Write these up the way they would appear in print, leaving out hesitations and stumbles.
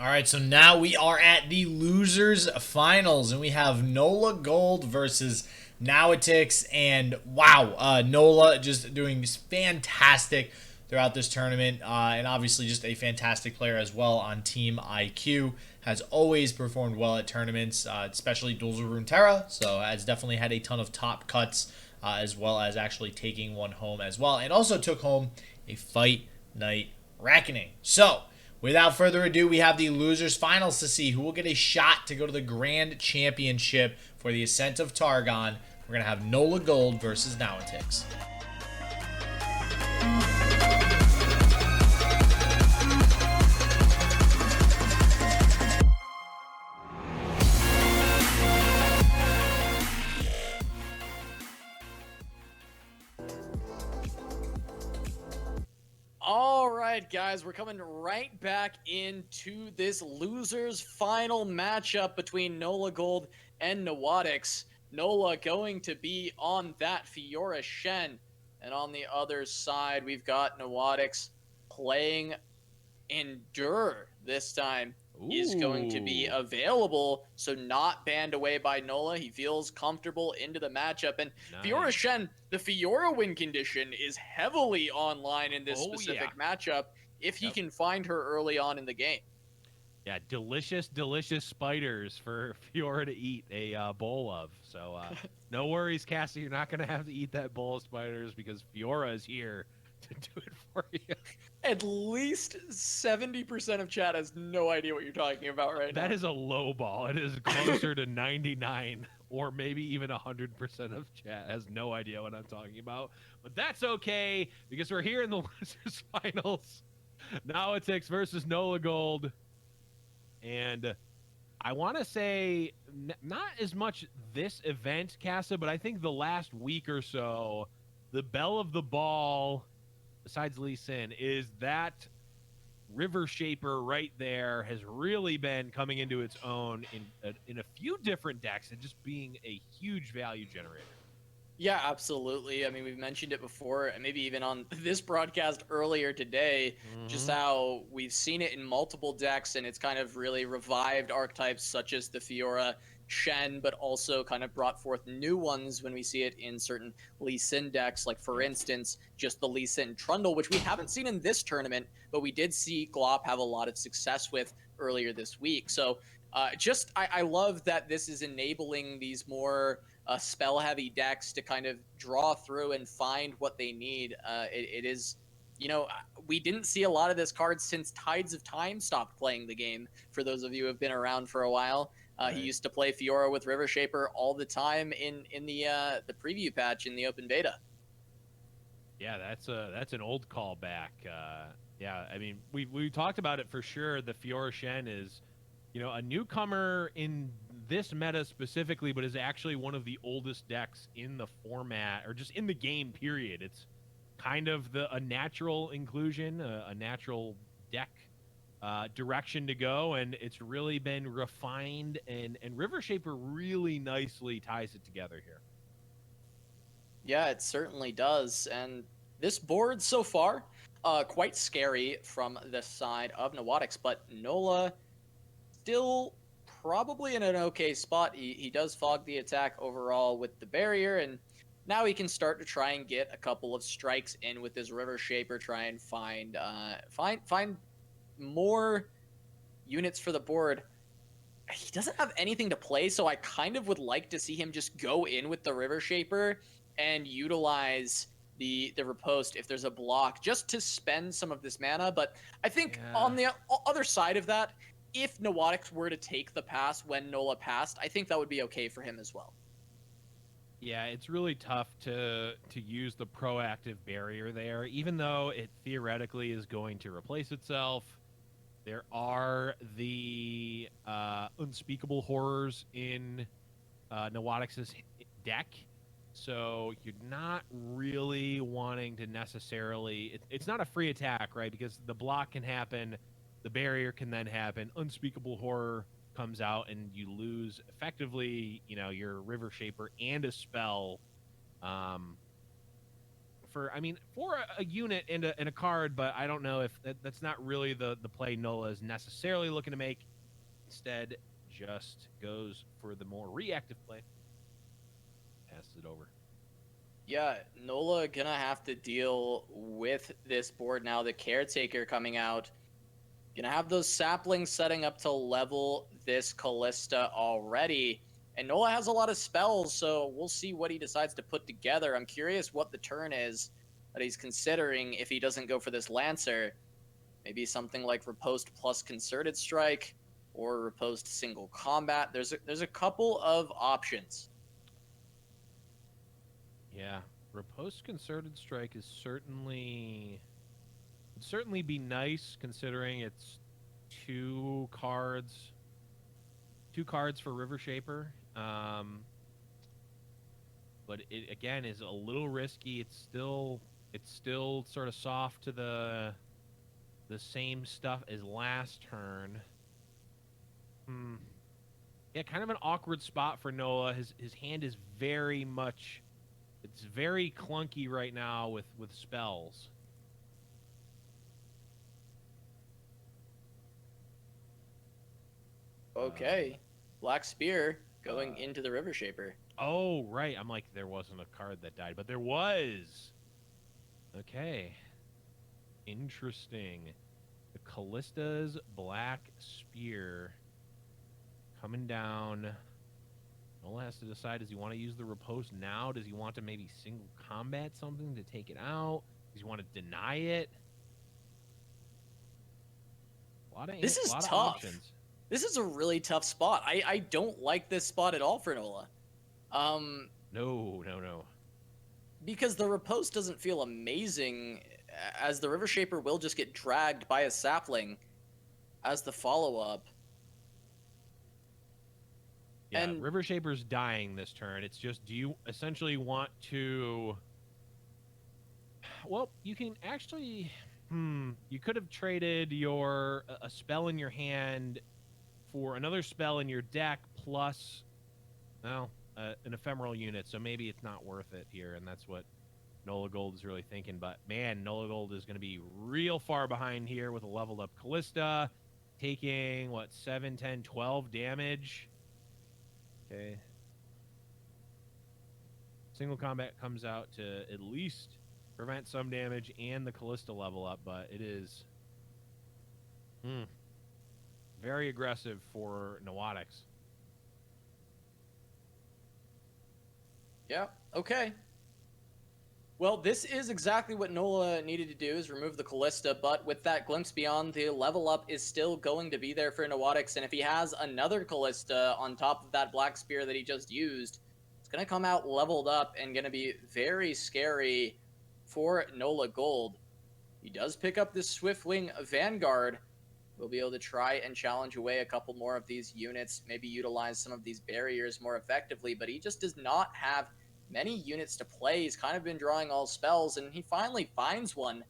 All right, so now we are at the losers finals, and we have Nolagold versus Nawatix, and wow, Nola just doing fantastic throughout this tournament, and obviously just a fantastic player as well on Team IQ. Has always performed well at tournaments, especially duels with Runeterra, so has definitely had a ton of top cuts, as well as actually taking one home as well, and also took home a Fight Night Reckoning. So, without further ado, we have the losers finals to see who will get a shot to go to the Grand Championship for the Ascent of Targon. We're going to have Nolagold versus Nawatix. All right, guys, we're coming right back into this losers final matchup between Nolagold and Nawatix. Nola going to be on that Fiora Shen, and on the other side, we've got Nawatix playing Endure this time. Is going to be available, so not banned away by Nola. He feels comfortable into the matchup. And Fiora Shen, the Fiora win condition is heavily online in this specific matchup if he can find her early on in the game. Yeah, delicious, delicious spiders for Fiora to eat a bowl of. So no worries, Cassie. You're not going to have to eat that bowl of spiders because Fiora is here to do it for you. At least 70% of chat has no idea what you're talking about right now. That is a low ball. It is closer to 99 or maybe even 100% of chat has no idea what I'm talking about. But that's okay because we're here in the losers finals. Nawatix versus Nolagold. And I want to say not as much this event, Casa, but I think the last week or so, the belle of the ball, besides Lee Sin, is that River Shaper right there has really been coming into its own in a few different decks and just being a huge value generator. Yeah, absolutely. I mean, we've mentioned it before, and maybe even on this broadcast earlier today, just how we've seen it in multiple decks, and it's kind of really revived archetypes such as the Fiora Shen, but also kind of brought forth new ones when we see it in certain Lee Sin decks, like for instance, just the Lee Sin Trundle, which we haven't seen in this tournament, but we did see Glop have a lot of success with earlier this week. So I love that this is enabling these more spell heavy decks to kind of draw through and find what they need. It is, we didn't see a lot of this card since Tides of Time stopped playing the game. For those of you who have been around for a while, he used to play Fiora with River Shaper all the time in the preview patch in the open beta. Yeah, that's an old callback. Yeah, I mean we talked about it for sure. The Fiora Shen is, a newcomer in this meta specifically, but is actually one of the oldest decks in the format or just in the game. Period. It's kind of a natural inclusion, a natural deck direction to go, and it's really been refined. And River Shaper really nicely ties it together here. Yeah, it certainly does. And this board so far, quite scary from the side of Nawatix, but Nola still probably in an okay spot. He does fog the attack overall with the barrier, and now he can start to try and get a couple of strikes in with his River Shaper, try and find more units for the board. He doesn't have anything to play, so I kind of would like to see him just go in with the River Shaper and utilize the riposte if there's a block, just to spend some of this mana. But I think on the other side of that, if Nawatix were to take the pass when Nola passed, I think that would be okay for him as well. Yeah, it's really tough to use the proactive barrier there, even though it theoretically is going to replace itself. There are the unspeakable horrors in Nawatix's deck, so you're not really wanting to necessarily. It's not a free attack, right? Because the block can happen, the barrier can then happen. Unspeakable horror comes out, and you lose effectively, your River Shaper and a spell I mean, for a unit and a card, but I don't know if that's not really the play Nola is necessarily looking to make. Instead, just goes for the more reactive play. Passes it over. Yeah, Nola gonna have to deal with this board now. The Caretaker coming out. Gonna have those saplings setting up to level this Callista already. And Nola has a lot of spells, so we'll see what he decides to put together. I'm curious what the turn is that he's considering if he doesn't go for this Lancer. Maybe something like Riposte plus Concerted Strike, or Riposte single combat. There's a couple of options. Yeah, Riposte Concerted Strike is certainly would certainly be nice considering it's two cards for River Shaper. But it again is a little risky. It's still sort of soft to the same stuff as last turn. Yeah, kind of an awkward spot for Noah. His hand is very much, it's very clunky right now with spells. Okay, Black Spear going into the River Shaper. Oh, right. I'm like, there wasn't a card that died, but there was. Okay. Interesting. The Callista's Black Spear coming down. Nola has to decide, does he want to use the Riposte now? Does he want to maybe single combat something to take it out? Does he want to deny it? This is lot tough. of options. This is a really tough spot. I don't like this spot at all for Nola. No. Because the Riposte doesn't feel amazing, as the River Shaper will just get dragged by a sapling as the follow-up. Yeah, and River Shaper's dying this turn. It's just, do you essentially want to... Well, you can actually... You could have traded a spell in your hand for another spell in your deck plus, well, an ephemeral unit. So maybe it's not worth it here, and that's what Nolagold is really thinking. But man, Nolagold is going to be real far behind here with a leveled up Callista, taking what, 7, 10, 12 damage. Okay. Single combat comes out to at least prevent some damage and the Callista level up, but it is very aggressive for Nawatix. Yeah, okay. Well, this is exactly what Nola needed to do, is remove the Callista, but with that Glimpse Beyond, the level up is still going to be there for Nawatix, and if he has another Callista on top of that Black Spear that he just used, it's going to come out leveled up and going to be very scary for Nolagold. He does pick up this Swiftwing Vanguard. We'll be able to try and challenge away a couple more of these units, maybe utilize some of these barriers more effectively, but he just does not have many units to play. He's kind of been drawing all spells, and he finally finds one.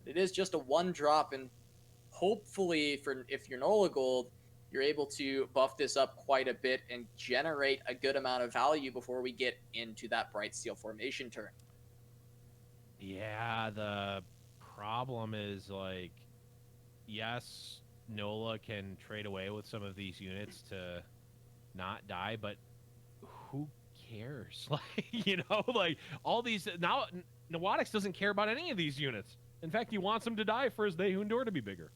It is just a 1-drop, and hopefully, if you're Nolagold, you're able to buff this up quite a bit and generate a good amount of value before we get into that Bright Steel formation turn. Yeah, the problem is, like, yes, Nola can trade away with some of these units to not die, but who cares? Like, like all these now, Nawatix doesn't care about any of these units. In fact, he wants them to die for his They Who Endure to be bigger.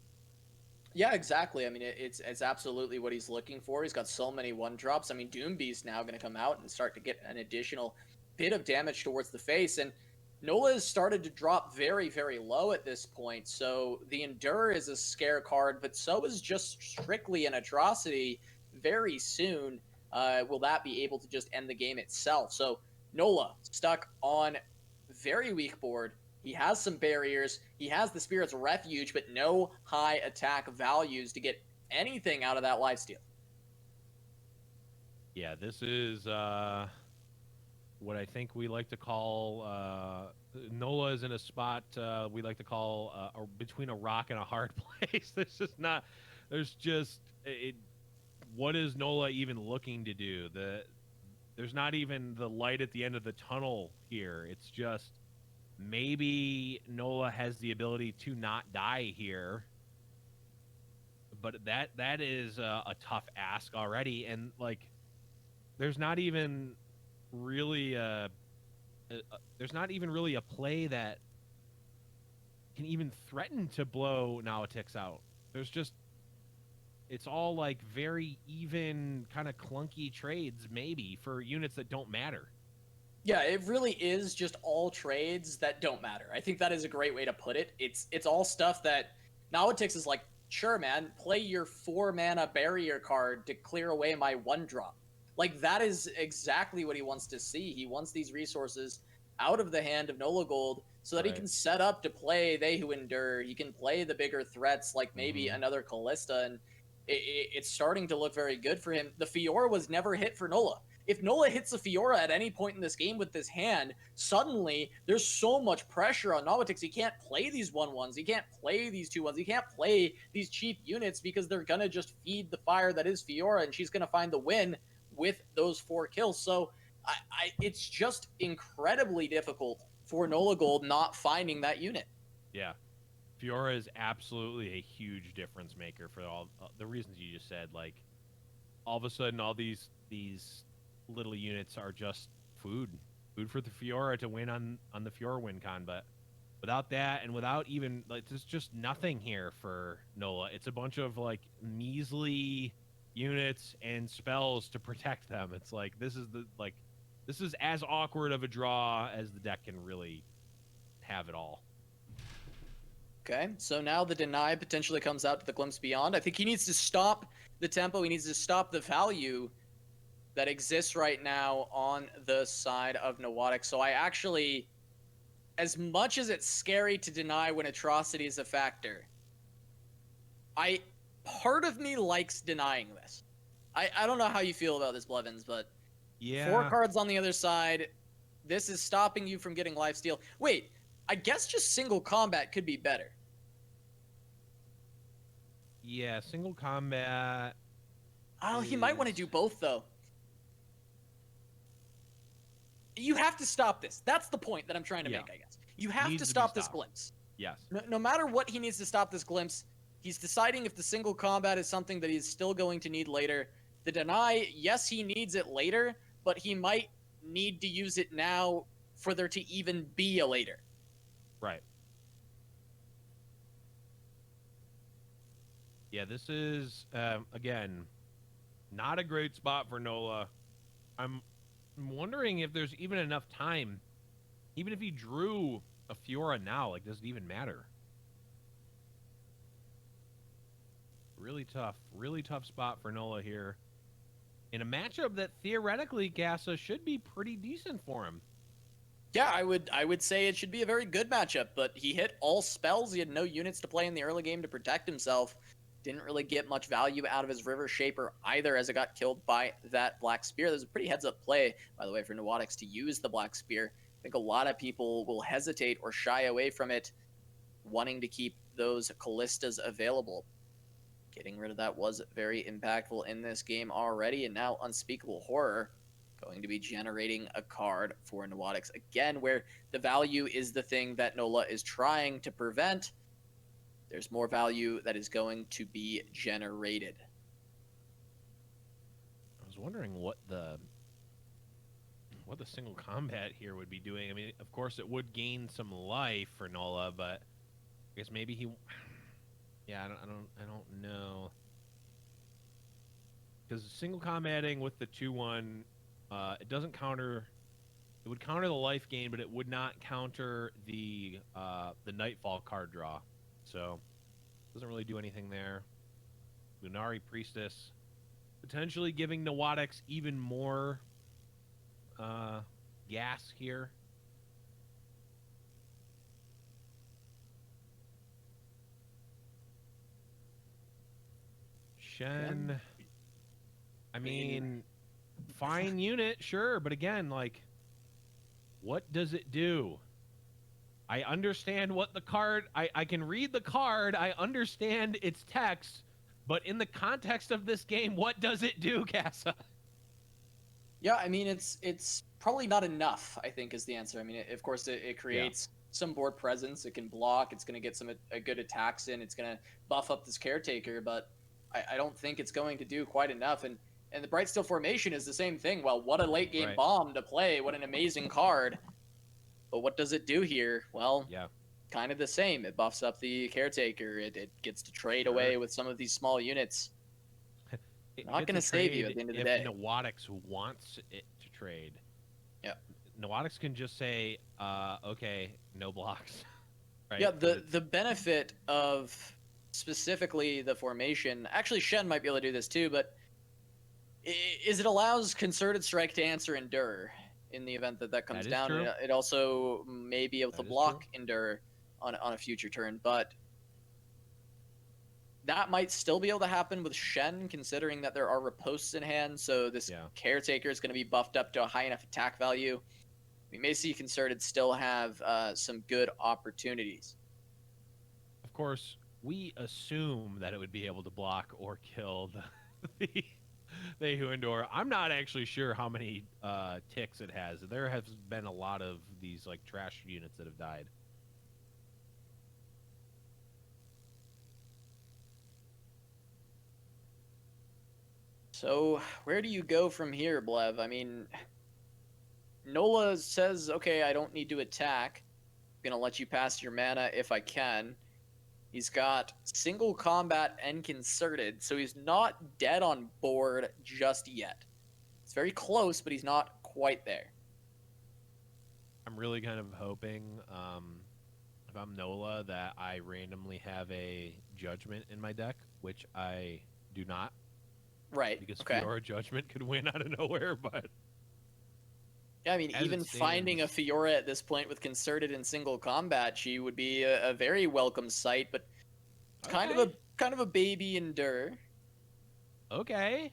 Yeah, exactly. I mean, it's absolutely what he's looking for. He's got so many 1-drops. I mean, Doombeast now going to come out and start to get an additional bit of damage towards the face, and Nola has started to drop very, very low at this point, so the Endure is a scare card, but so is just strictly an Atrocity very soon. Will that be able to just end the game itself? So Nola stuck on very weak board. He has some barriers. He has the Spirit's Refuge, but no high attack values to get anything out of that lifesteal. Yeah, this is what I think we like to call Nola is in a spot we like to call between a rock and a hard place. What is Nola even looking to do? There's not even the light at the end of the tunnel here. It's just Maybe Nola has the ability to not die here, but that is a tough ask already, and like, there's not even really there's not even really a play that can even threaten to blow Nawatix out. There's just, it's all like very even kind of clunky trades maybe for units that don't matter. Yeah, it really is just all trades that don't matter. I think that is a great way to put it. It's all stuff that Nawatix is like, sure, man, play your 4-mana barrier card to clear away my 1-drop. Like, that is exactly what he wants to see. He wants these resources out of the hand of Nolagold so that he can set up to play They Who Endure. He can play the bigger threats like maybe another Callista, and it's starting to look very good for him. The Fiora was never hit for Nola. If Nola hits a Fiora at any point in this game with this hand, suddenly there's so much pressure on Nawatix. He can't play these 1/1s. He can't play these 2/1s. He can't play these cheap units because they're going to just feed the fire that is Fiora, and she's going to find the win with those 4 kills. So it's just incredibly difficult for Nolagold not finding that unit. Yeah. Fiora is absolutely a huge difference maker for all the reasons you just said. Like, all of a sudden, all these little units are just food for the Fiora to win on the Fiora win con. But without that, and without even, like, there's just nothing here for Nola. It's a bunch of like measly units and spells to protect them. It's like, this is as awkward of a draw as the deck can really have it all. Okay, so now the deny potentially comes out to the Glimpse Beyond. I think he needs to stop the tempo. He needs to stop the value that exists right now on the side of Nawatix. So I actually, as much as it's scary to deny when atrocity is a factor, part of me likes denying this. I don't know how you feel about this, Blevins, but yeah, 4 cards on the other side. This is stopping you from getting lifesteal. Wait, I guess just single combat could be better. Yeah, single combat. Oh, he might want to do both, though. You have to stop this. That's the point that I'm trying to make, I guess. You have to stop this glimpse. Yes. No matter what he needs to stop this glimpse, he's deciding if the single combat is something that he's still going to need later. The deny, yes, he needs it later, but he might need to use it now for there to even be a later. Right. Yeah, this is, again, not a great spot for Nola. I'm wondering if there's even enough time. Even if he drew a Fiora now, like, does it even matter? Really tough spot for Nola here. In a matchup that theoretically, Gassa, should be pretty decent for him. Yeah, I would say it should be a very good matchup, but he hit all spells. He had no units to play in the early game to protect himself. Didn't really get much value out of his River Shaper either, as it got killed by that Black Spear. There's a pretty heads-up play, by the way, for Nawatix to use the Black Spear. I think a lot of people will hesitate or shy away from it, wanting to keep those Callistas available. Getting rid of that was very impactful in this game already, and now Unspeakable Horror going to be generating a card for Nawatix. Again, where the value is the thing that Nola is trying to prevent. There's more value that is going to be generated. I was wondering what the single combat here would be doing. I mean, of course, it would gain some life for Nola, but I guess maybe he. Yeah, I don't know. Because single combating with the 2/1, it doesn't counter. It would counter the life gain, but it would not counter the Nightfall card draw. So, doesn't really do anything there. Lunari Priestess, potentially giving Nawatix even more gas here. Shen, I mean, fine unit, sure, but again, like, what does it do? I understand what the card, I can read the card, I understand its text, but in the context of this game, what does it do, Casa? Yeah, I mean, it's probably not enough, I think, is the answer. I mean, of course, it creates some board presence. It can block. It's going to get a good attacks in. It's going to buff up this caretaker, but I don't think it's going to do quite enough. And the Brightsteel formation is the same thing. Well, what a late game bomb to play. What an amazing card. But what does it do here? Well, yeah, kind of the same. It buffs up the caretaker. It gets to trade away with some of these small units. Not going to save you at the end of the day. If Nawatix wants it to trade, yeah, Nawatix can just say, okay, no blocks. Right? Yeah, the benefit of specifically the formation, actually Shen might be able to do this too, but is it allows Concerted Strike to answer Endure in the event that comes down. True. It also may be able to block Endure on a future turn, but that might still be able to happen with Shen, considering that there are riposts in hand, so this Caretaker is going to be buffed up to a high enough attack value. We may see Concerted still have some good opportunities. Of course, we assume that it would be able to block or kill the who endure. I'm not actually sure how many ticks it has. There has been a lot of these like trash units that have died. So where do you go from here, Blev? I mean, Nola says, okay, I don't need to attack. I'm going to let you pass your mana if I can. He's got single combat and concerted, so he's not dead on board just yet. It's very close, but he's not quite there. I'm really kind of hoping, if I'm Nola, that I randomly have a Judgment in my deck, which I do not. Right. Because Fiora Judgment could win out of nowhere, but... Yeah, I mean, even finding a Fiora at this point with concerted and single combat, she would be a very welcome sight, but kind of a baby Endure. Okay.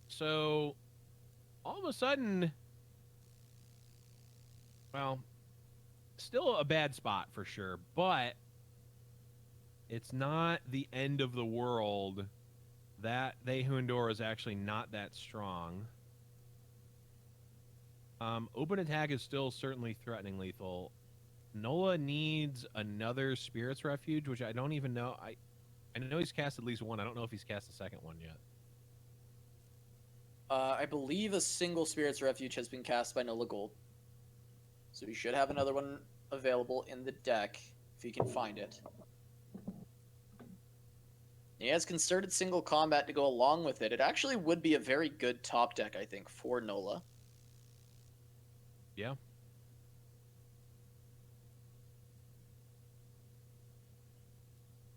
So, all of a sudden, well, still a bad spot for sure, but it's not the end of the world. That They Who Endure is actually not that strong. Open attack is still certainly threatening lethal. Nola needs another Spirit's Refuge, which I don't even know. I know he's cast at least one. I don't know if he's cast the second one yet. I believe a single Spirit's Refuge has been cast by Nolagold. So he should have another one available in the deck, if he can find it. He has concerted single combat to go along with it. It actually would be a very good top deck, I think, for Nola. Yeah.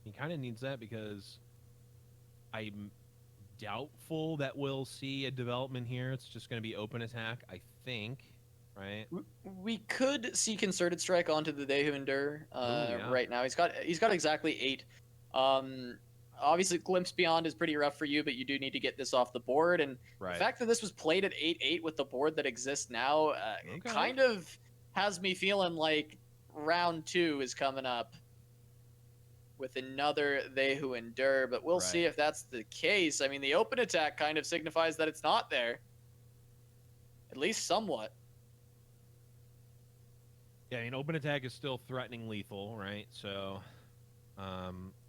He kind of needs that because I'm doubtful that we'll see a development here. It's just going to be open attack, I think, right? We could see Concerted Strike onto the They Who Endure right now. He's got exactly 8. Obviously, Glimpse Beyond is pretty rough for you, but you do need to get this off the board. And the fact that this was played at 8/8 with the board that exists now kind of has me feeling like round 2 is coming up with another They Who Endure. But we'll see if that's the case. I mean, the open attack kind of signifies that it's not there, at least somewhat. Yeah, I mean, open attack is still threatening lethal, right? So...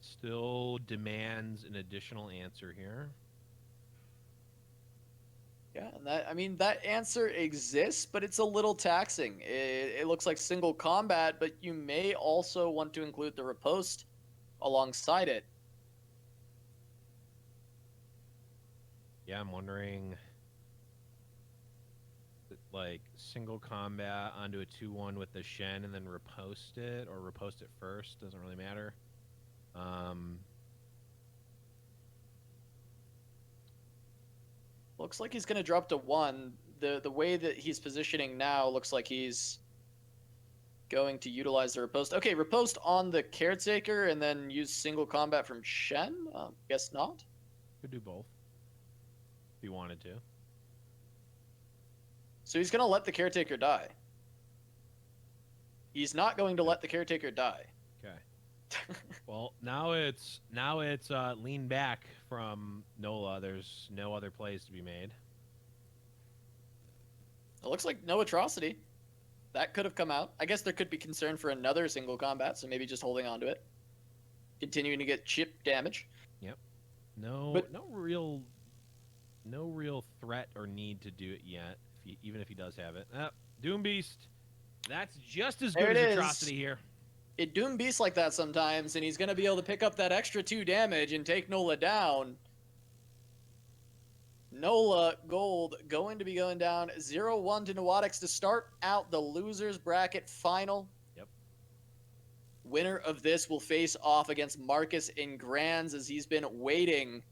still demands an additional answer here. Yeah, and that answer exists, but it's a little taxing. It looks like single combat, but you may also want to include the riposte alongside it. Yeah, I'm wondering, like, single combat onto a 2/1 with the Shen and then riposte it, or riposte it first, doesn't really matter. Looks like he's going to drop to 1. The way that he's positioning now looks like he's going to utilize the riposte. Okay, riposte on the Caretaker and then use single combat from Shen? Guess not. Could do both if he wanted to. So he's going to let the Caretaker die. He's not going to let the Caretaker die. Okay. Well, now it's lean back from Nola. There's no other plays to be made. It looks like no atrocity. That could have come out. I guess there could be concern for another single combat, so maybe just holding on to it, continuing to get chip damage. Yep. No, But no real threat or need to do it yet. Even if he does have it, Doom Beast. That's just as there good it as is. Atrocity here. It Doom Beasts like that sometimes, and he's going to be able to pick up that extra 2 damage and take Nola down. Nolagold going to be going down 0-1 to Nawatix to start out the losers bracket final. Yep. Winner of this will face off against Markus in Grands, as he's been waiting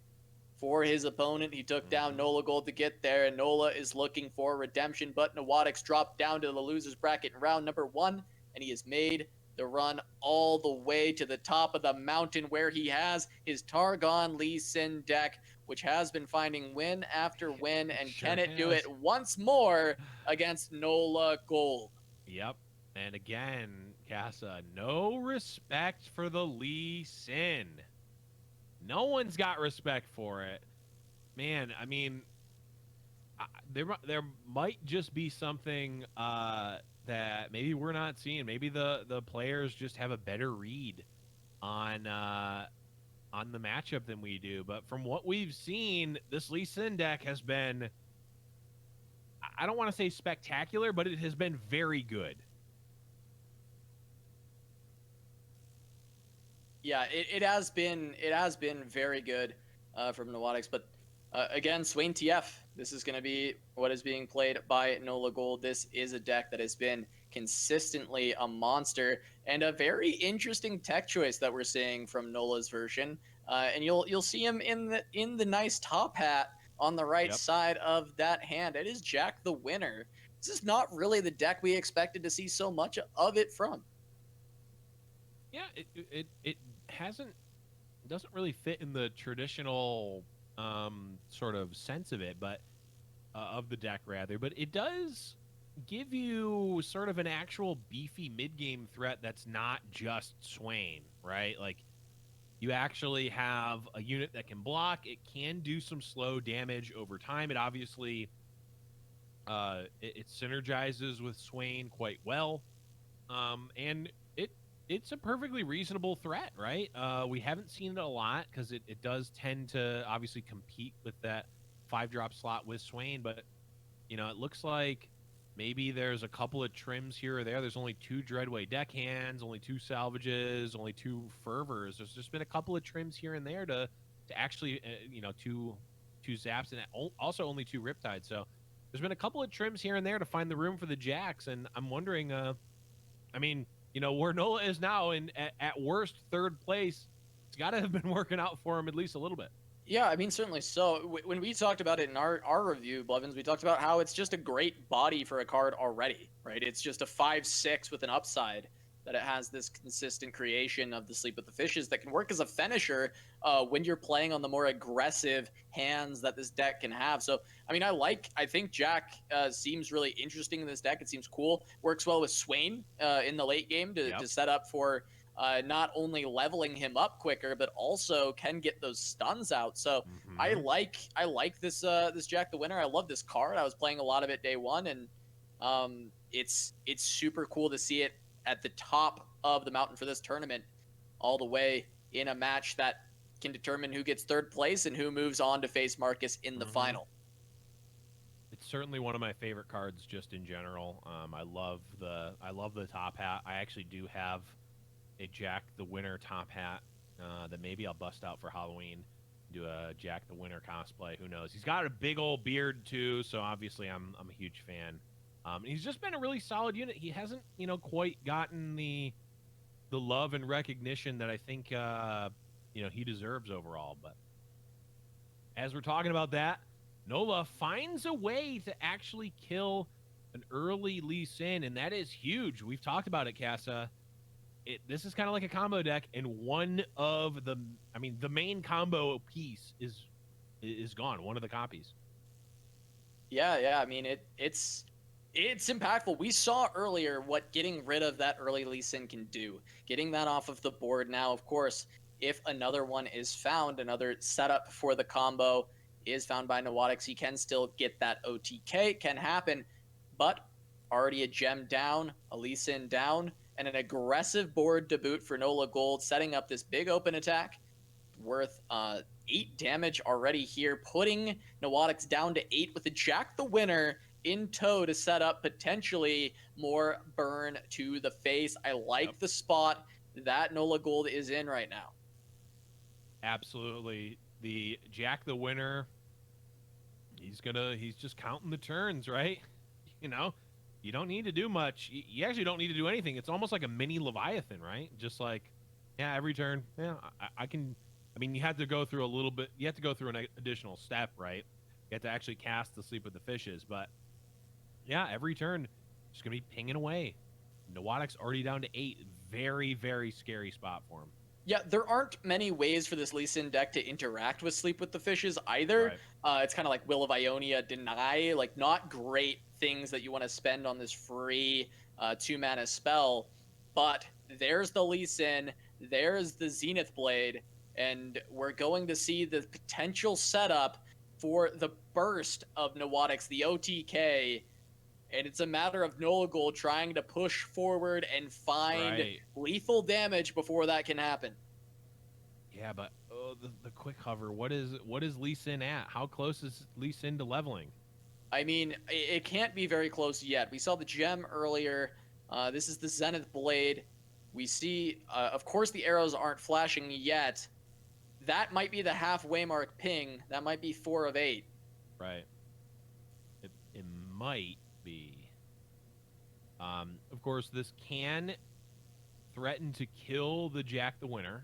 for his opponent. He took down Nolagold to get there, and Nola is looking for redemption, but Nawatix dropped down to the losers bracket in round number 1, and he has made the run all the way to the top of the mountain, where he has his Targon Lee Sin deck, which has been finding win after win, and Sure can it do has. it once more against Nolagold? Yep. And again, Casa, no respect for the Lee Sin. No one's got respect for it. Man, I mean, there might just be something that maybe we're not seeing. Maybe the players just have a better read on the matchup than we do. But from what we've seen, this Lee Sin deck has been, I don't want to say spectacular, but it has been very good. Yeah, it has been very good from Nawatix, but again, Swain TF. This is going to be what is being played by Nolagold. This is a deck that has been consistently a monster, and a very interesting tech choice that we're seeing from Nola's version. And you'll see him in the nice top hat on the right side of that hand. It is Jack the Winner. This is not really the deck we expected to see so much of it from. Yeah, it doesn't really fit in the traditional sort of sense of it, but of the deck rather. But it does give you sort of an actual beefy mid-game threat that's not just Swain, right? Like, you actually have a unit that can block. It can do some slow damage over time. It obviously it synergizes with Swain quite well, and it's a perfectly reasonable threat, right? We haven't seen it a lot because it does tend to obviously compete with that 5-drop slot with Swain, but it looks like maybe there's a couple of trims here or there. There's only 2 Dreadway deckhands, only 2 salvages, only 2 fervors. There's just been a couple of trims here and there to actually, 2 zaps, and also only 2 Riptides. So there's been a couple of trims here and there to find the room for the Jacks, and I'm wondering, where Nola is now in at worst 3rd place, it's got to have been working out for him at least a little bit. Yeah, I mean, certainly so. When we talked about it in our review, Blevins, we talked about how it's just a great body for a card already, right? It's just a 5/6 with an upside that it has this consistent creation of the Sleep with the Fishes that can work as a finisher when you're playing on the more aggressive hands that this deck can have. So, I mean, I think Jack seems really interesting in this deck. It seems cool. Works well with Swain in the late game to set up for not only leveling him up quicker, but also can get those stuns out. So I like this this Jack the Winner. I love this card. I was playing a lot of it day one, and it's super cool to see it at the top of the mountain for this tournament, all the way in a match that can determine who gets 3rd place and who moves on to face Markus in the final. It's certainly one of my favorite cards just in general. I love the top hat. I actually do have a Jack the Winner top hat that maybe I'll bust out for Halloween. Do a Jack the Winner cosplay. Who knows? He's got a big old beard too, so obviously I'm a huge fan. He's just been a really solid unit. He hasn't, quite gotten the love and recognition that I think he deserves overall. But as we're talking about that, Nola finds a way to actually kill an early Lee Sin, and that is huge. We've talked about it, Casa. This is kind of like a combo deck, and one of the main combo piece is gone. One of the copies. Yeah. I mean, it's impactful. We saw earlier what getting rid of that early Lee Sin can do. Getting that off of the board now, of course, if another one is found, another setup for the combo is found by Nawatix, he can still get that OTK. It can happen, but Already a gem down, a Lee Sin down, and an aggressive board to boot for Nolagold, setting up this big open attack worth 8 damage already here, putting Nawatix down to 8 with the Jack the Winner in tow to set up potentially more burn to the face. I like the spot that Nolagold is in right now. Absolutely. The Jack the Winner, he's just counting the turns, right? You know, you don't need to do much. You actually don't need to do anything. It's almost like a mini Leviathan, right? Just like, yeah, every turn, yeah, I can. I mean, you have to go through a little bit. You have to go through an additional step, right? You have to actually cast the Sleep with the Fishes. But yeah, every turn, just gonna be pinging away. Nawatix already down to 8. Very, very scary spot for him. Yeah, there aren't many ways for this Lee Sin deck to interact with Sleep with the Fishes either. Right. It's kind of like Will of Ionia, Deny, like not great things that you want to spend on this free 2-mana spell. But there's the Lee Sin, there's the Zenith Blade, and we're going to see the potential setup for the burst of Nawatix, the OTK. And it's a matter of Nolagold trying to push forward and find lethal damage before that can happen. Yeah, but the quick hover. What is Lee Sin at? How close is Lee Sin to leveling? I mean, it can't be very close yet. We saw the gem earlier. This is the Zenith Blade. We see, of course, the arrows aren't flashing yet. That might be the halfway mark ping. That might be 4 of 8. Right. It might be. Of course, this can threaten to kill the Jack the Winner.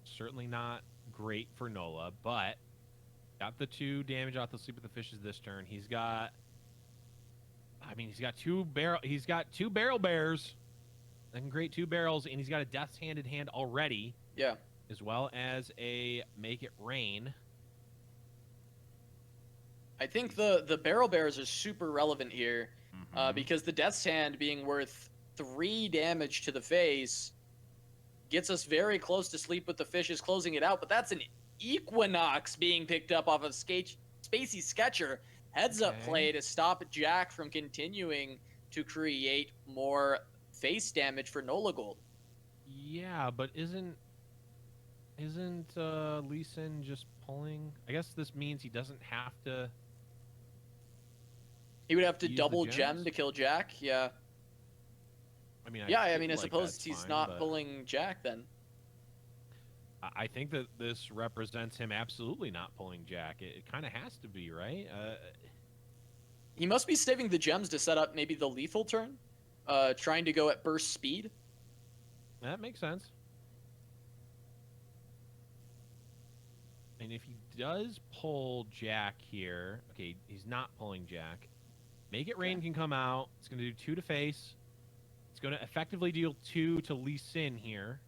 Certainly not great for Nola, but got the 2 damage off the Sleep with the Fishes this turn. He's got, I mean, he's got two barrel bears that can create 2 barrels, and he's got a Death's Handed hand already. Yeah. As well as a Make It Rain. I think the barrel bears are super relevant here, because the Death's Hand being worth 3 damage to the face gets us very close to Sleep with the Fishes closing it out, but that's an Equinox being picked up off of Spacey Sketcher. Heads up play to stop Jack from continuing to create more face damage for Nolagold. Yeah, but isn't Lee Sin just pulling? I guess this means he doesn't have to. He would have to double gem to kill Jack. Yeah. I mean, I suppose he's not pulling Jack then. I think that this represents him absolutely not pulling Jack. It kind of has to be, right? He must be saving the gems to set up maybe the lethal turn, trying to go at burst speed. That makes sense. And if he does pull Jack here, okay, he's not pulling Jack. Make It Rain can come out. It's going to do 2 to face. It's going to effectively deal 2 to Lee Sin here.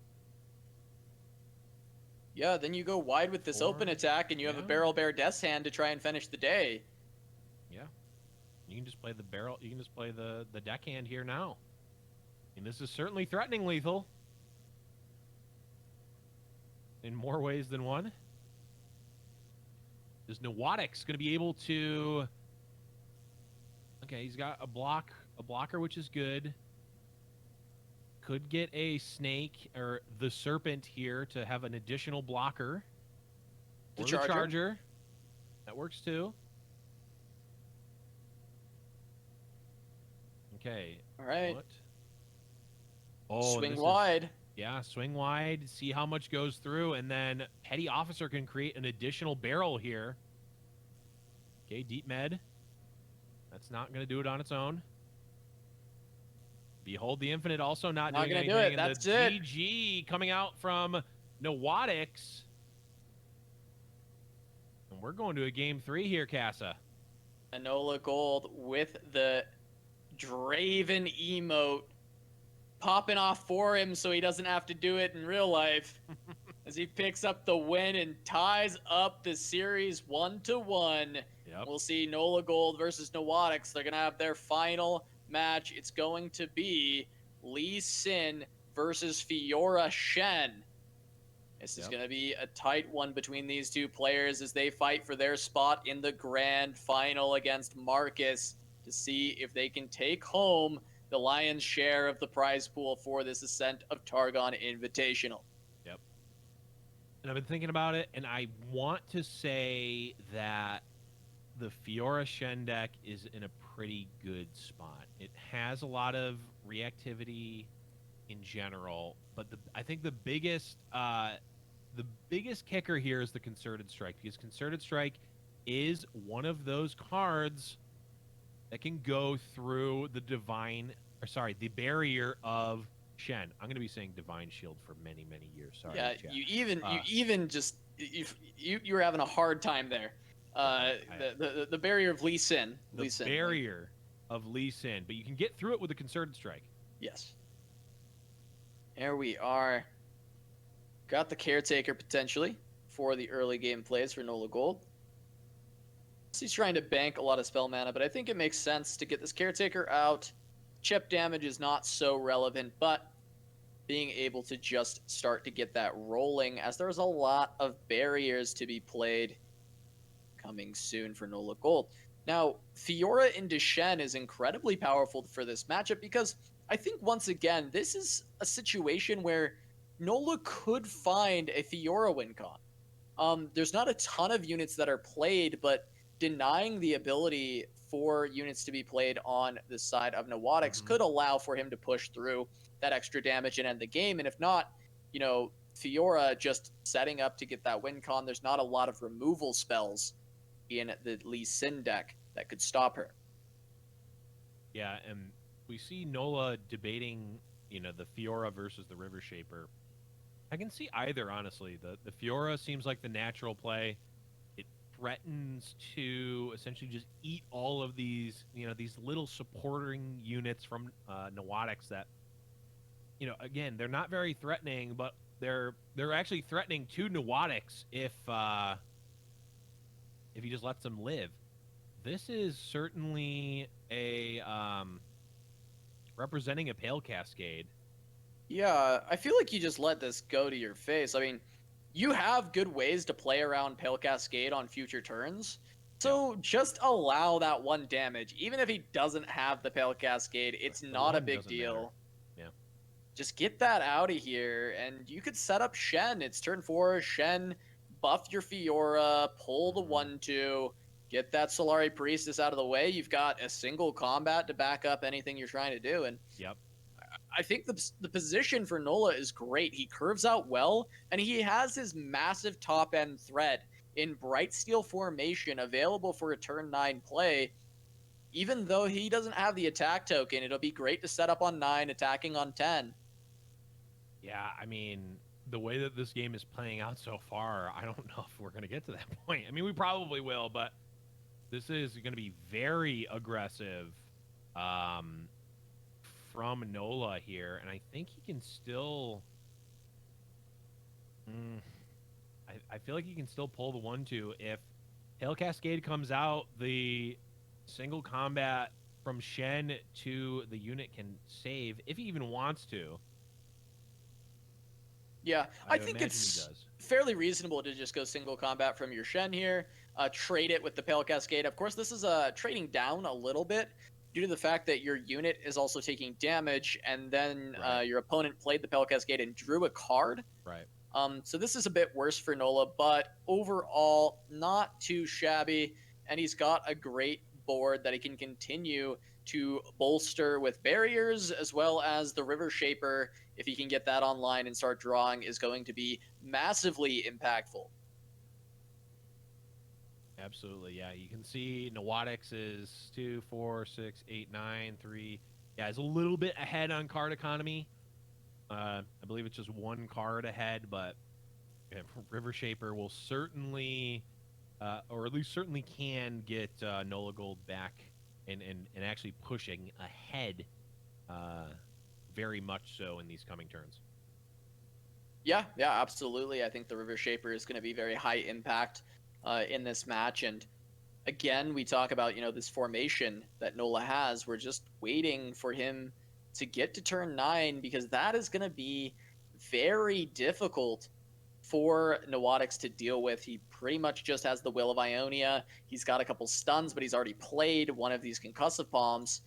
Yeah, then you go wide with this open attack, and you have a Barrel Bear Death's Hand to try and finish the day. Yeah. You can just play the barrel. You can just play the deckhand here now. And this is certainly threatening lethal. In more ways than one. Is Nawatix going to be able to... Okay, he's got a blocker, which is good. Could get a snake or the serpent here to have an additional blocker. The charger. That works too. Okay. All right. What? Oh, swing wide. Yeah, swing wide. See how much goes through, and then Petty Officer can create an additional barrel here. Okay, Deep Med. That's not going to do it on its own. Behold the Infinite also not doing anything. Do it. That's it. GG coming out from Nawatix. And we're going to a game 3 here, Casa. Enola Gold with the Draven emote popping off for him so he doesn't have to do it in real life. As he picks up the win and ties up the series 1-1. Yep. We'll see Nolagold versus Nawatix. They're going to have their final match. It's going to be Lee Sin versus Fiora Shen. This is going to be a tight one between these two players as they fight for their spot in the grand final against Markus to see if they can take home the lion's share of the prize pool for this Ascent of Targon Invitational. Yep. And I've been thinking about it, and I want to say that the Fiora Shen deck is in a pretty good spot. It has a lot of reactivity in general, but I think the biggest kicker here is the Concerted Strike, because Concerted Strike is one of those cards that can go through the the barrier of Shen. I'm going to be saying Divine Shield for many, many years. Sorry. Yeah, chat. you were having a hard time there. The barrier of Lee Sin. The barrier of Lee Sin, but you can get through it with a Concerted Strike. Yes. There we are. Got the Caretaker potentially for the early game plays for Nolagold. He's trying to bank a lot of spell mana, but I think it makes sense to get this Caretaker out. Chip damage is not so relevant, but being able to just start to get that rolling, as there's a lot of barriers to be played coming soon for Nolagold. Now, Fiora into Shen is incredibly powerful for this matchup, because I think, once again, this is a situation where Nola could find a Fiora win con. There's not a ton of units that are played, but denying the ability for units to be played on the side of Nawatix could allow for him to push through that extra damage and end the game. And if not, Fiora just setting up to get that win con, there's not a lot of removal spells in the Lee Sin deck that could stop her. Yeah, and we see Nola debating, the Fiora versus the River Shaper. I can see either, honestly. The Fiora seems like the natural play. It threatens to essentially just eat all of these, these little supporting units from Nawatix that, again, they're not very threatening, but they're actually threatening to Nawatix if he just lets them live. This is certainly a representing a Pale Cascade. Yeah, I feel like you just let this go to your face. I mean, you have good ways to play around Pale Cascade on future turns, so just allow that one damage. Even if he doesn't have the Pale Cascade, it's not a big deal. Yeah. Just get that out of here, and you could set up Shen. It's turn 4, Shen, buff your Fiora, pull the 1/2, get that Solari Priestess out of the way. You've got a single combat to back up anything you're trying to do, and Yep. I think the position for Nola is great. He curves out well, and he has his massive top-end threat in Brightsteel formation available for a turn 9 play. Even though he doesn't have the attack token, it'll be great to set up on 9, attacking on 10. Yeah, I mean, the way that this game is playing out so far, I don't know if we're going to get to that point. I mean, we probably will, but this is going to be very aggressive from Nola here, and I think he can still... I feel like he can still pull the 1/2. If Pale Cascade comes out, the single combat from Shen to the unit can save, if he even wants to. Yeah, I think it's fairly reasonable to just go single combat from your Shen here, trade it with the Pale Cascade. Of course, this is trading down a little bit due to the fact that your unit is also taking damage, and then your opponent played the Pale Cascade and drew a card. Right. So this is a bit worse for Nola, but overall, not too shabby, and he's got a great board that he can continue to bolster with barriers, as well as the River Shaper, if he can get that online and start drawing, is going to be massively impactful. Absolutely, yeah. You can see Nawatix is 2, 4, 6, 8, 9, 3. Yeah, he's a little bit ahead on card economy. I believe it's just 1 card ahead, but River Shaper will certainly, or at least certainly can get Nolagold back and actually pushing ahead very much so in these coming turns. Yeah, absolutely. I think the River Shaper is going to be very high impact in this match. And again, we talk about, this formation that Nola has. We're just waiting for him to get to turn 9, because that is going to be very difficult for Nawatix to deal with. He pretty much just has the Will of Ionia. He's got a couple stuns, but he's already played one of these concussive palms.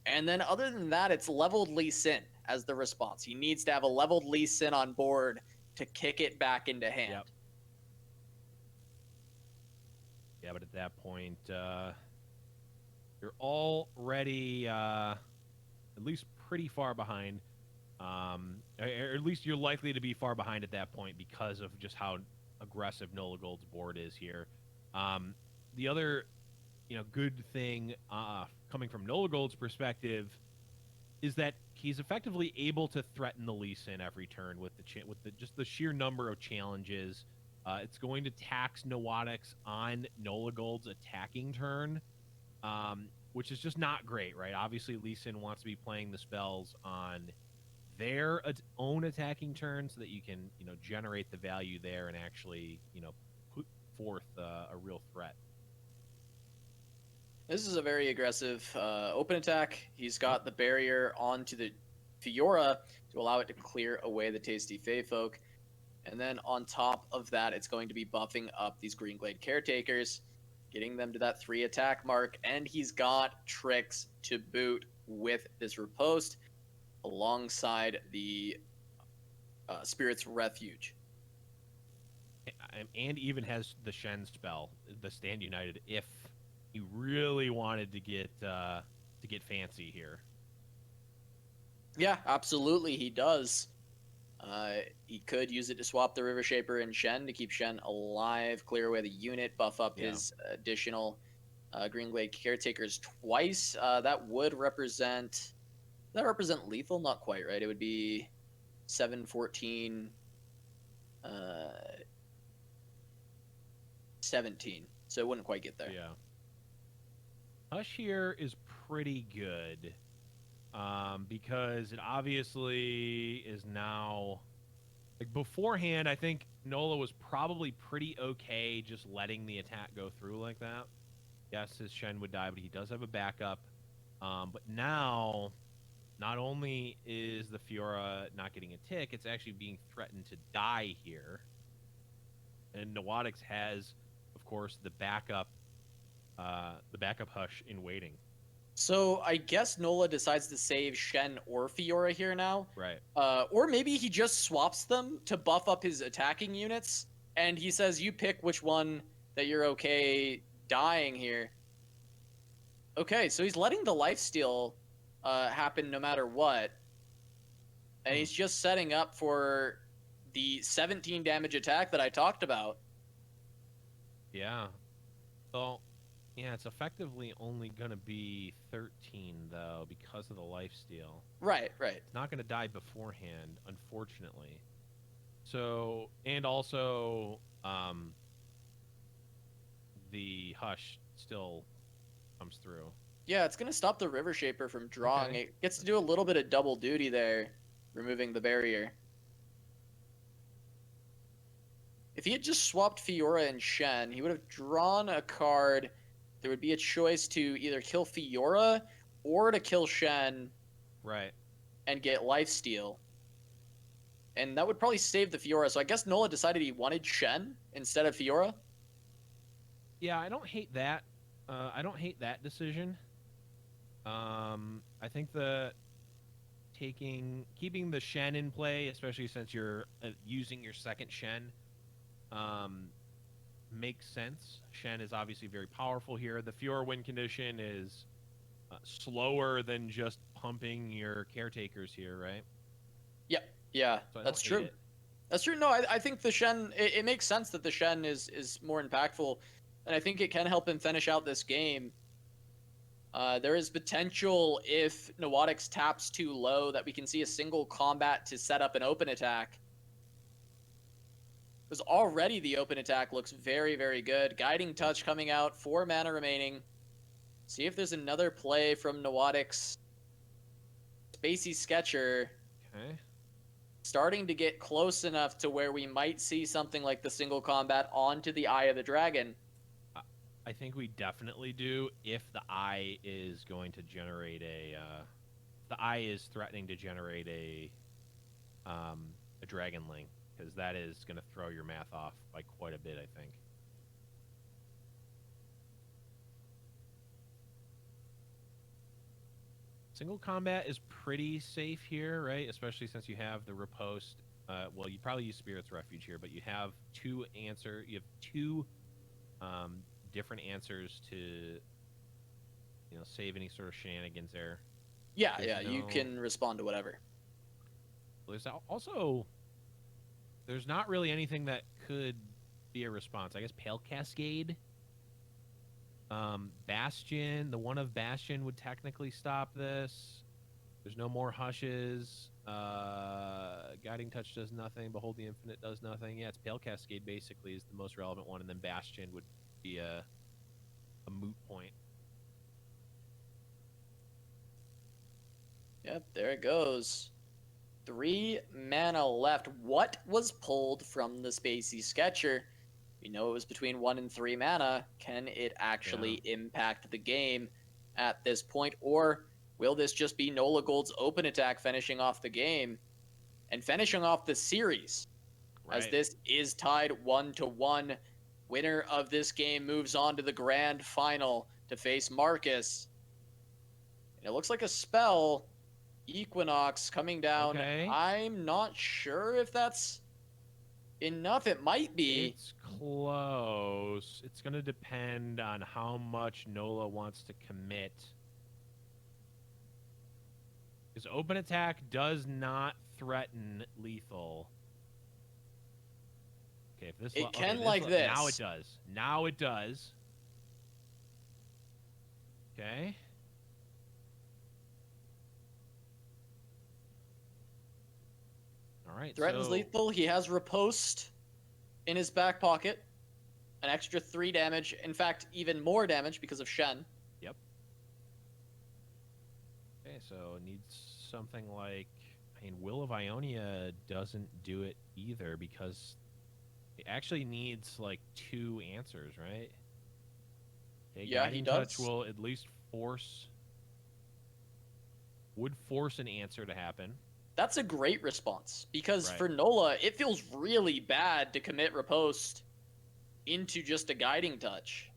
And then other than that, it's leveled Lee Sin as the response. He needs to have a leveled Lee Sin on board to kick it back into hand. Yep. Yeah, but at that point, you're already at least pretty far behind. Or at least you're likely to be far behind at that point because of just how aggressive Nolagold's board is here. The other, good thing coming from Nolagold's perspective is that he's effectively able to threaten the Lee Sin every turn with just the sheer number of challenges. It's going to tax Nawatix on Nolagold's attacking turn, which is just not great, right? Obviously, Lee Sin wants to be playing the spells on their own attacking turn so that you can, generate the value there and actually, put forth a real threat. This is a very aggressive open attack. He's got the barrier onto the Fiora to allow it to clear away the Tasty Fey Folk. And then on top of that, it's going to be buffing up these Greenglade Caretakers, getting them to that 3 attack mark. And he's got tricks to boot with this riposte alongside the Spirit's Refuge. And even has the Shen spell, the Stand United, if he really wanted to get fancy here. Yeah, absolutely, he does. He could use it to swap the River Shaper and Shen to keep Shen alive, clear away the unit, buff up his additional Greenglade Caretakers twice. That would represent lethal? Not quite, right? It would be 7, 14, 17. So it wouldn't quite get there. Yeah. Hush here is pretty good because it obviously is now... Like beforehand, I think Nola was probably pretty okay just letting the attack go through like that. Yes, his Shen would die, but he does have a backup. But now, not only is the Fiora not getting a tick, it's actually being threatened to die here. And Nawatix has, of course, the backup Hush in waiting. So I guess Nola decides to save Shen or Fiora here now. Right. Or maybe he just swaps them to buff up his attacking units, and he says, you pick which one that you're okay dying here. Okay, so he's letting the lifesteal happen no matter what. And he's just setting up for the 17 damage attack that I talked about. Yeah. So, yeah, it's effectively only going to be 13, though, because of the lifesteal. Right. It's not going to die beforehand, unfortunately. So, and also, the Hush still comes through. Yeah, it's going to stop the River Shaper from drawing. Okay. It gets to do a little bit of double duty there, removing the barrier. If he had just swapped Fiora and Shen, he would have drawn a card. There would be a choice to either kill Fiora or to kill Shen. Right. And get lifesteal. And that would probably save the Fiora. So I guess Nola decided he wanted Shen instead of Fiora. Yeah, I don't hate that. I don't hate that decision. I think keeping the Shen in play, especially since you're using your second Shen, makes sense. Shen is obviously very powerful here. The Fiora win condition is slower than just pumping your caretakers here, right? Yep. Yeah, So that's true. That's true. No, I think the Shen, it makes sense that the Shen is more impactful, and I think it can help him finish out this game. There is potential if Nawatix taps too low that we can see a single combat to set up an open attack. Because already the open attack looks very, very good. Guiding Touch coming out, 4 mana remaining. See if there's another play from Nawatix. Spacey Sketcher. Okay. Starting to get close enough to where we might see something like the single combat onto the Eye of the Dragon. I think we definitely do if the Eye is going to generate the Eye is threatening to generate a Dragon Link. because that is going to throw your math off by quite a bit, I think. Single combat is pretty safe here, right? Especially since you have the riposte. Well, you probably use Spirit's Refuge here, but you have two different answers to, save any sort of shenanigans there. Yeah, you can respond to whatever. There's also, there's not really anything that could be a response. I guess Pale Cascade. Bastion, the one of Bastion would technically stop this. There's no more hushes. Guiding Touch does nothing. Behold the Infinite does nothing. Yeah, it's Pale Cascade basically is the most relevant one, and then Bastion would be a moot point. Yep, there it goes. 3 mana left. What was pulled from the Spacey Sketcher? We know it was between 1 and 3 mana. Can it actually impact the game at this point? Or will this just be Nolagold's open attack finishing off the game and finishing off the series? Right. As this is tied 1-1. Winner of this game moves on to the grand final to face Markus. And it looks like a spell, Equinox, coming down. Okay. I'm not sure if that's enough. It might be. It's close. It's going to depend on how much Nola wants to commit. His open attack does not threaten lethal. Okay, if this it can like this. Now it does. Now it does. Okay. All right. Threatens lethal. He has riposte in his back pocket. An extra 3 damage. In fact, even more damage because of Shen. Yep. Okay, so it needs something like... I mean, Will of Ionia doesn't do it either because it actually needs, like, 2 answers, right? Okay, yeah, Guiding he does. Touch will at least force... Would force an answer to happen. That's a great response because Right. for Nola, it feels really bad to commit riposte into just a Guiding Touch.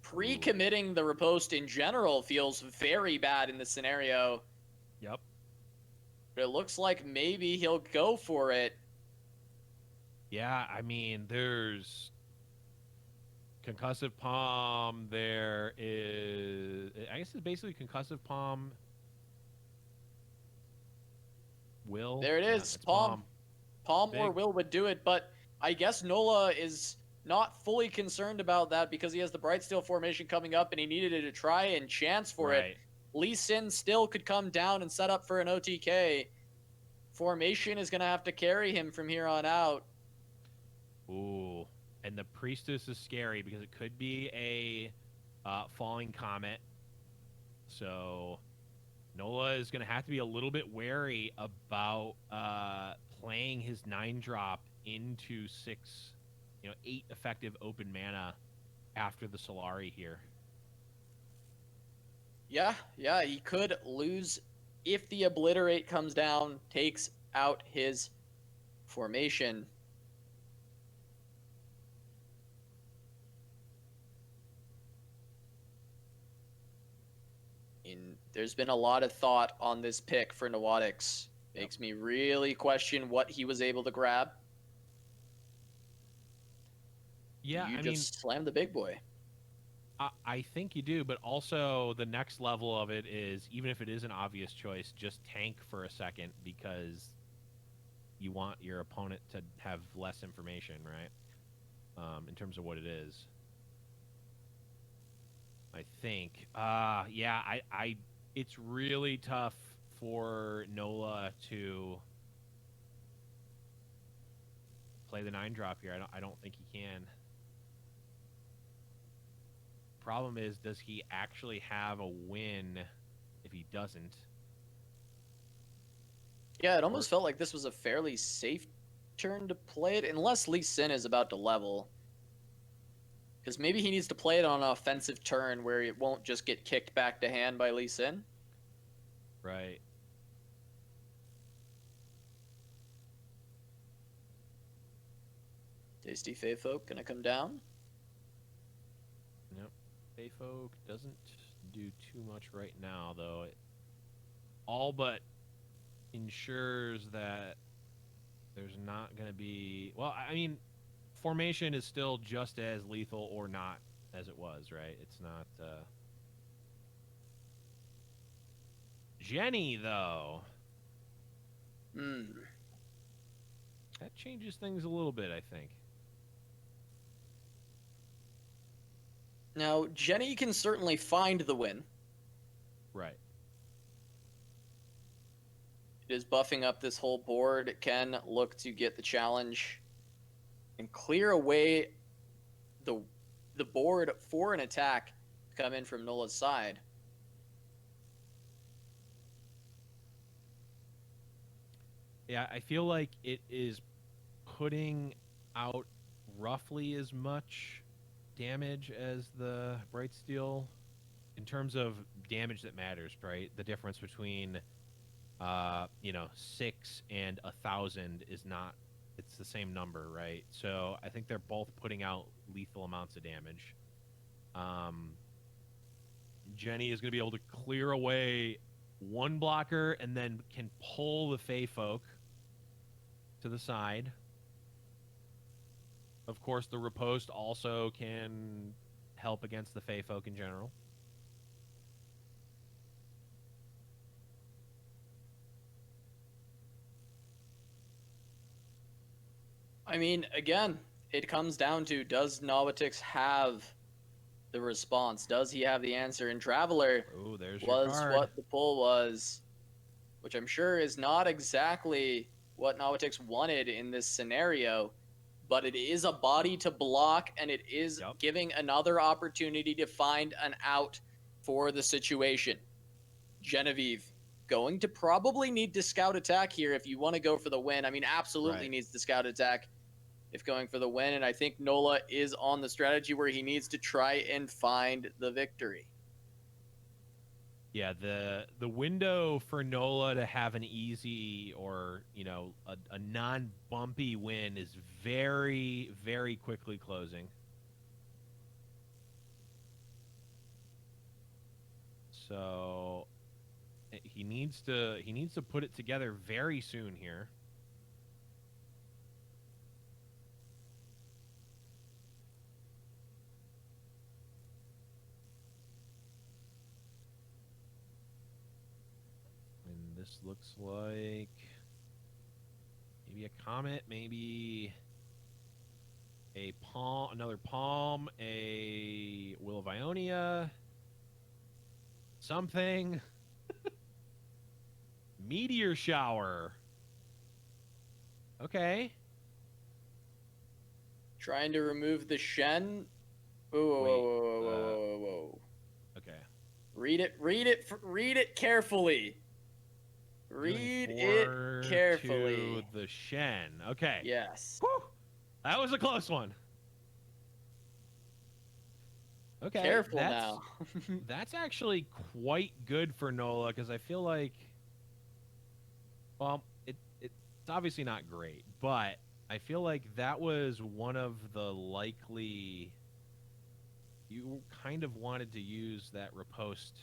Pre-committing the riposte in general feels very bad in this scenario. Yep. But it looks like maybe he'll go for it. Yeah, I mean, there's Concussive Palm. There is... I guess it's basically Concussive Palm. Will. There it is. Palm. Palm or Will would do it, but I guess Nola is not fully concerned about that because he has the Brightsteel formation coming up and he needed it to try and chance for it. Lee Sin still could come down and set up for an OTK. Formation is going to have to carry him from here on out. Ooh. And the Priestess is scary because it could be a falling comet. So Nola is going to have to be a little bit wary about playing his 9-drop into 8 effective open mana after the Solari here. Yeah, he could lose if the Obliterate comes down, takes out his formation. There's been a lot of thought on this pick for Nawatix. Makes me really question what he was able to grab. Yeah, you just slam the big boy. I think you do, but also the next level of it is, even if it is an obvious choice, just tank for a second because you want your opponent to have less information, right? In terms of what it is. I think. It's really tough for Nola to play the 9-drop here. I don't think he can. Problem is, does he actually have a win if he doesn't? Yeah, it almost felt like this was a fairly safe turn to play it, unless Lee Sin is about to level. Because maybe he needs to play it on an offensive turn where it won't just get kicked back to hand by Lee Sin. Right. Tasty Fae Folk gonna come down. Nope. Feyfolk doesn't do too much right now, though. It all but ensures that there's not going to be... Well, I mean, formation is still just as lethal or not as it was, right? It's not... Jenny, though. That changes things a little bit, I think. Now, Jenny can certainly find the win. Right. It is buffing up this whole board. It can look to get the challenge and clear away the board for an attack to come in from Nola's side. Yeah, I feel like it is putting out roughly as much damage as the Bright Steel in terms of damage that matters, right? The difference between 6 and 1,000 is not, it's the same number, right? So I think they're both putting out lethal amounts of damage. Jenny is going to be able to clear away one blocker and then can pull the Fae Folk to the side. Of course, the Riposte also can help against the Fae Folk in general. I mean, again, it comes down to, does Nawatix have the response? Does he have the answer? And Traveler There's your was card. what the pull was, which I'm sure is not exactly what Nawatix wanted in this scenario, but it is a body to block, and it is giving another opportunity to find an out for the situation. Genevieve going to probably need to scout attack here if you want to go for the win. I mean, absolutely needs to scout attack if going for the win, and I think Nola is on the strategy where he needs to try and find the victory. Yeah, the window for Nola to have an easy or, a non-bumpy win is very, very quickly closing. So he needs to put it together very soon here. And this looks like maybe a comet, maybe a palm, another palm, a Will of Ionia, something. Meteor shower. Okay. Trying to remove the Shen. Whoa. Okay. Read it carefully. Read it carefully. To the Shen. Okay. Yes. Whew. That was a close one. Okay. Careful now. That's actually quite good for Nola, because I feel like, well, it's obviously not great, but I feel like that was one of the likely... You kind of wanted to use that riposte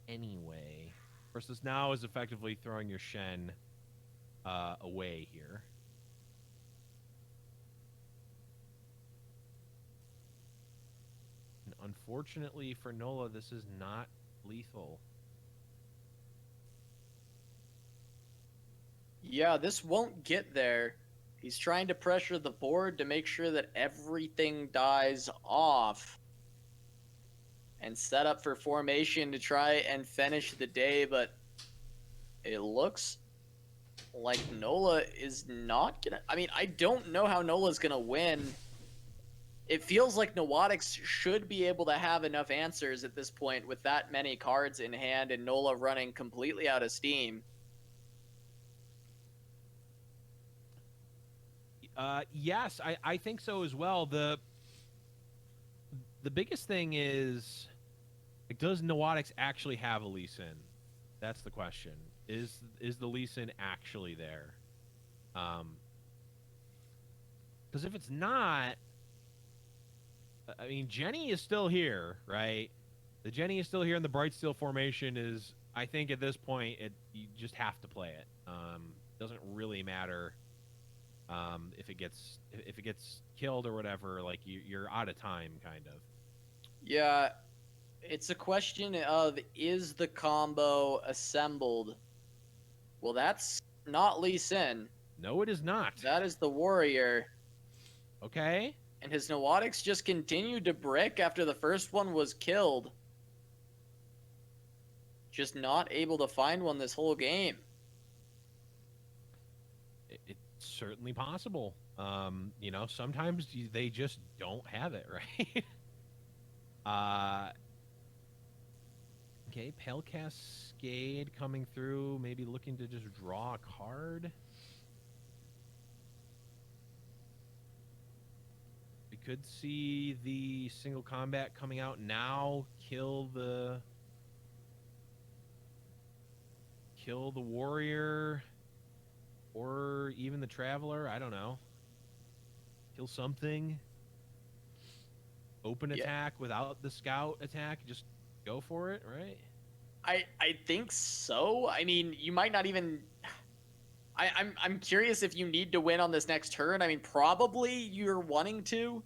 anyway. Versus now is effectively throwing your Shen away here. And unfortunately for Nola, this is not lethal. Yeah, this won't get there. He's trying to pressure the board to make sure that everything dies off and set up for formation to try and finish the day, but it looks like Nola is not gonna... I mean, I don't know how Nola's gonna win. It feels like Nawatix should be able to have enough answers at this point with that many cards in hand and Nola running completely out of steam. Yes, I think so as well. The biggest thing is, like, does Nawatix actually have a Lee Sin? That's the question. Is the Lee Sin actually there? Because if it's not, I mean, Jenny is still here, right? The Jenny is still here, and the Bright Steel formation is. I think at this point, you just have to play it. Doesn't really matter if it gets killed or whatever. Like you're out of time, kind of. Yeah, it's a question of, is the combo assembled? Well, that's not Lee Sin. No, it is not. That is the warrior. Okay. And his Nawatix just continued to brick after the first one was killed. Just not able to find one this whole game. It's certainly possible. You know, sometimes they just don't have it, right? Okay, Pale Cascade coming through, maybe looking to just draw a card. We could see the single combat coming out now, kill the warrior, or even the traveler. I don't know. Kill something. Open attack without the scout attack. Just go for it, right? I think so. I mean, you might not even. I'm curious if you need to win on this next turn. I mean, probably you're wanting to.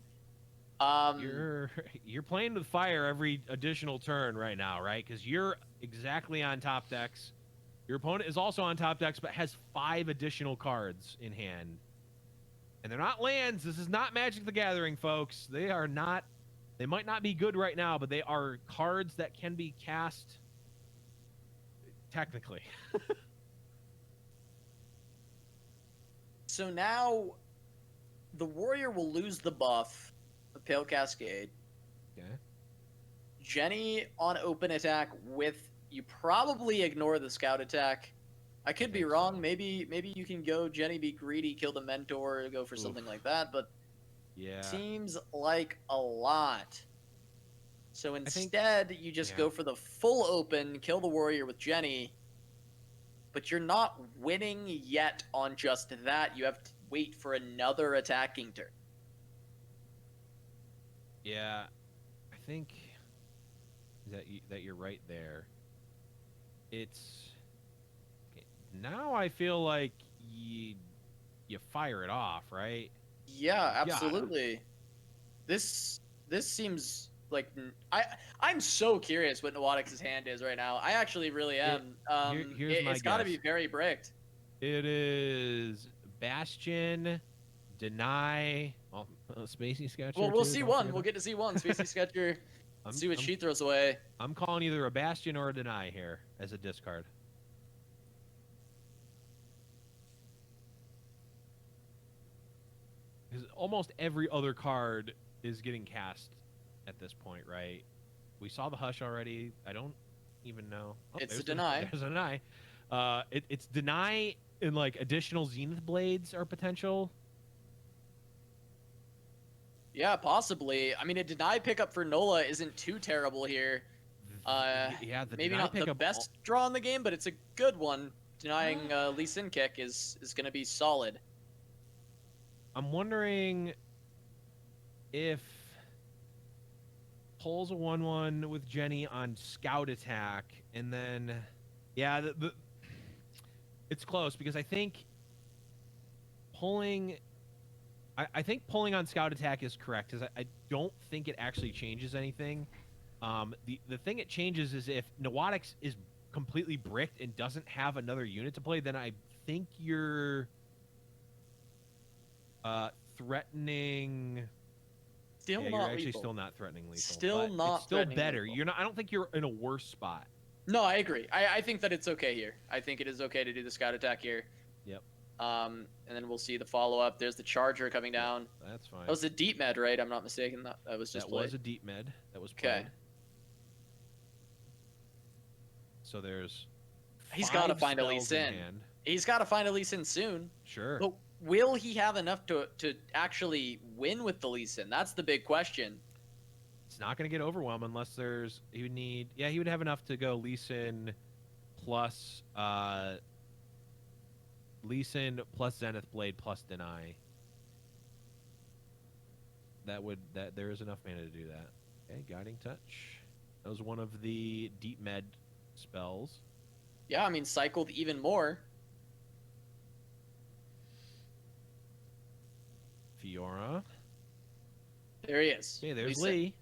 You're playing with fire every additional turn right now, right? Because you're exactly on top decks. Your opponent is also on top decks, but has 5 additional cards in hand. And they're not lands. This is not Magic the Gathering, folks. They are not. They might not be good right now, but they are cards that can be cast technically. So now the warrior will lose the buff of Pale Cascade. Okay. Jenny on open attack with, you probably ignore the scout attack. I could be wrong. So. Maybe you can go Jenny, be greedy, kill the mentor, go for something like that, but yeah, seems like a lot. So instead, you just go for the full open, kill the warrior with Jenny, but you're not winning yet on just that. You have to wait for another attacking turn. Yeah, I think that you're right there. It's okay. Now I feel like you fire it off, right? Yeah, absolutely. This seems like I'm so curious what Nawatix's hand is right now. I actually really am. It's got to be very bricked. It is Bastion, Deny, Spacey Sketcher. Well, we'll see one. We'll get to see one. Spacey Sketcher. See what she throws away. I'm calling either a Bastion or a Deny here as a discard. Because almost every other card is getting cast at this point, right? We saw the Hush already. I don't even know. Oh, it's a Deny. There's a Deny. It's Deny and like additional Zenith Blades are potential. Yeah, possibly. I mean, a Deny pickup for Nola isn't too terrible here. Yeah, maybe not the best draw in the game, but it's a good one. Denying Lee Sin kick is going to be solid. I'm wondering if pulls a 1/1 with Jenny on scout attack, and then it's close because I think pulling. I think pulling on scout attack is correct because I don't think it actually changes anything. The thing it changes is if Nawatix is completely bricked and doesn't have another unit to play, then I think you're threatening. Still not you're actually lethal. Still not threatening lethal. Still not. It's still better. Lethal. You're not. I don't think you're in a worse spot. No, I agree. I think that it's okay here. I think it is okay to do the scout attack here. Yep. And then we'll see the follow up. There's the charger coming down. That's fine. That was a deep med, right? I'm not mistaken. That was just that played. Was a deep med. That was played. Okay. So there's. He's got to find a Lee Sin. He's got to find a Lee Sin soon. Sure. But will he have enough to actually win with the Lee Sin? That's the big question. It's not going to get overwhelmed unless there's. He would need. Yeah, he would have enough to go Lee Sin plus. Lee Sin plus Zenith Blade plus Deny. that there is enough mana to do that. Okay, Guiding Touch. That was one of the deep med spells. Yeah, I mean, cycled even more. Fiora. There he is. Okay, there's Lee.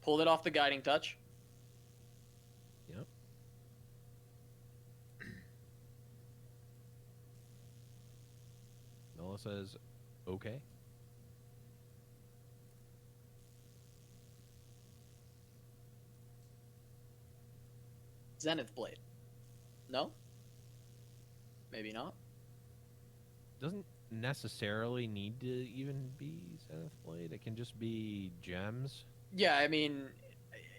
Pulled it off the Guiding Touch. Yep. Nola says, okay. Zenith Blade. No? Maybe not. Doesn't necessarily need to even be Zenith Blade. It can just be gems. Yeah, I mean,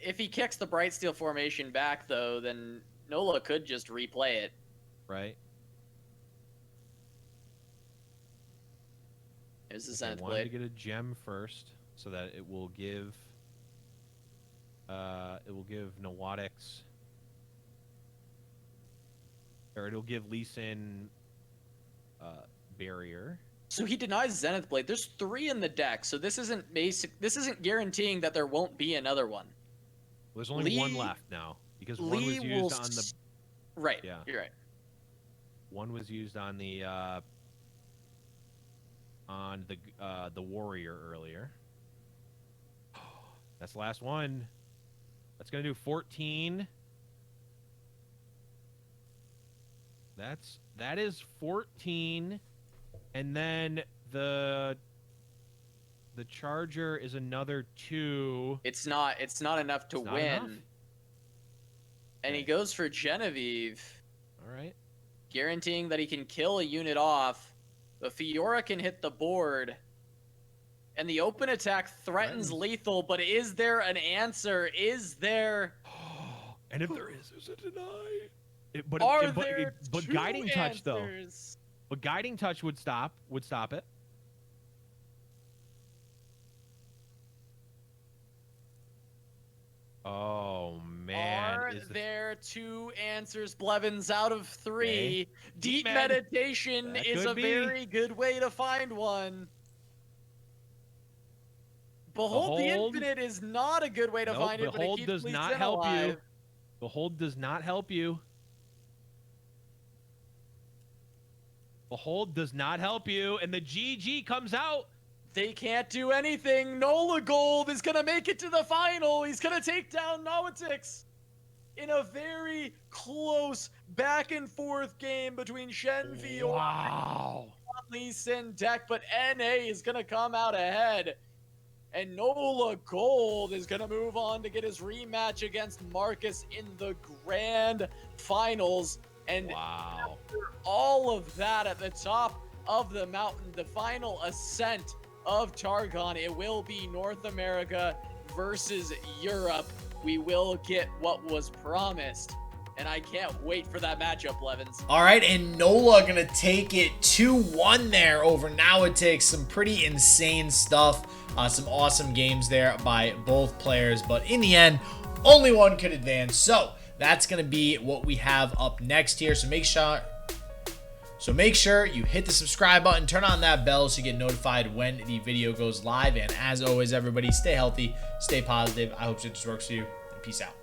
if he kicks the Bright Steel formation back, though, then Nola could just replay it. Right. There's the Okay, Zenith wanted Blade. to get a gem first, so that it will give Nawatix, or it'll give Lee Sin barrier. So he denies Zenith Blade. There's 3 in the deck, so this isn't basic. This isn't guaranteeing that there won't be another one. There's only one left now because one Lee was used on the. Right. Yeah. You're right. One was used on the warrior earlier. That's the last one. That's gonna do 14. That is 14, and then the charger is another 2. It's not enough to It's not win. enough? And he Okay. goes for Genevieve, All right. guaranteeing that he can kill a unit off. But Fiora can hit the board. And the open attack threatens lethal, but is there an answer? Is there... And if there is, there's a deny. But two guiding touch though. answers? But guiding touch would stop it. Oh man. Are there 2 answers, Blevins, out of 3? Okay. Deep Med. meditation That is could a be. very good way to find one. Behold the Behold. Infinite is not a good way to Nope, find it, but it Behold keeps does Lee not Sin help you. alive. Behold does not help you. Behold does not help you, and the GG comes out. They can't do anything. Nolagold is going to make it to the final. He's going to take down Nawatix in a very close back and forth game between Shen Fiora Wow. and Lee Sin deck, but NA is going to come out ahead. And Nolagold is going to move on to get his rematch against Markus in the grand finals. And Wow. after all of that at the top of the mountain, the final ascent of Targon, it will be North America versus Europe. We will get what was promised. And I can't wait for that matchup, Levins. All right, and Nola gonna take it 2-1 there over Nawatix. Some pretty insane stuff. Some awesome games there by both players, but in the end, only one could advance. So that's gonna be what we have up next here. So make sure you hit the subscribe button, turn on that bell so you get notified when the video goes live. And as always, everybody, stay healthy, stay positive. I hope it just works for you. And peace out.